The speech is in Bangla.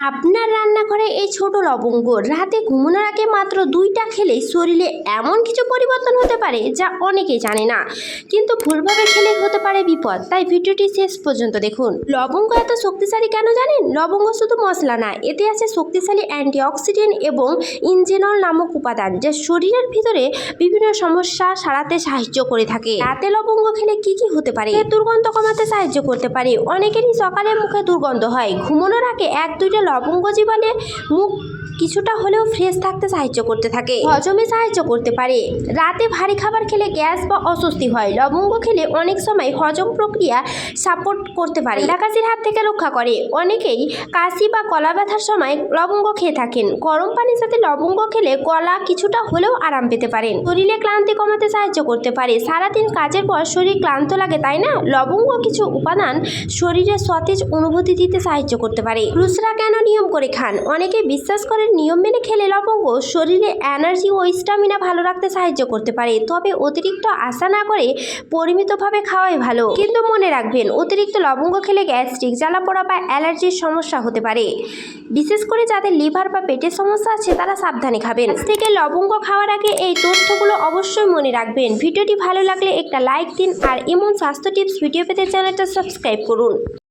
আপনার রান্নাঘরে এই ছোট লবঙ্গ রাতে ঘুমানোর আগে মাত্র 2টা খেলেই শরীরে এমন কিছু পরিবর্তন হতে পারে যা অনেকেই জানে না, কিন্তু ভুলভাবে খেলে হতে পারে বিপদ। তাই ভিডিওটি শেষ পর্যন্ত দেখুন। লবঙ্গ এত শক্তিশালী কেন জানেন? লবঙ্গ শুধু মশলা না, এতে আছে শক্তিশালী অ্যান্টিঅক্সিডেন্ট এবং ইনজেনল নামক উপাদান, যা শরীরের ভিতরে বিভিন্ন সমস্যা সারাতে সাহায্য করে থাকে। রাতে লবঙ্গ খেলে কি কি হতে পারে? দুর্গন্ধ কমাতে সাহায্য করতে পারে। অনেকেরই সকালে মুখে দুর্গন্ধ হয়। ঘুমানোর আগে 1-2টা লবঙ্গ চিবালে মুখ কিছুটা হলেও ফ্রেশ থাকতে সাহায্য করতে থাকে। হজমে সাহায্য করতে পারে। রাতে ভারী খাবার খেলে গ্যাস বা অস্বস্তি হয়। লবঙ্গ খেলে অনেক সময় হজম প্রক্রিয়া সাপোর্ট করতে পারে। কাশির হাত থেকে রক্ষা করে। অনেকেই কাশি বা গলা ব্যথার সময় লবঙ্গ খেয়ে থাকেন। গরম পানির সাথে লবঙ্গ খেলে গলা কিছুটা হলেও আরাম পেতে পারেন। শরীরে ক্লান্তি কমাতে সাহায্য করতে পারে। সারাদিন কাজের পর শরীর ক্লান্ত লাগে, তাই না? লবঙ্গ কিছু উপাদান শরীরে সতেজ অনুভূতি দিতে সাহায্য করতে পারে। পুরুষরা কেন নিয়ম করে খান? অনেকে বিশ্বাস করেন নিয়ম মেনে খেলে লবঙ্গ শরীরে এনার্জি ও স্ট্যামিনা ভালো রাখতে সাহায্য করতে পারে। তবে অতিরিক্ত আশা না করে পরিমিতভাবে খাওয়াই ভালো। কিন্তু মনে রাখবেন, অতিরিক্ত লবঙ্গ খেলে গ্যাস্ট্রিক, জ্বালাপোড়া বা অ্যালার্জির সমস্যা হতে পারে। বিশেষ করে যাদের লিভার বা পেটের সমস্যা আছে তারা সাবধানে খাবেন। আজ থেকে লবঙ্গ খাওয়ার আগে এই তথ্যগুলো অবশ্যই মনে রাখবেন। ভিডিওটি ভালো লাগলে একটা লাইক দিন আর এমন স্বাস্থ্য টিপস ভিডিও পেতে চ্যানেলটা সাবস্ক্রাইব করুন।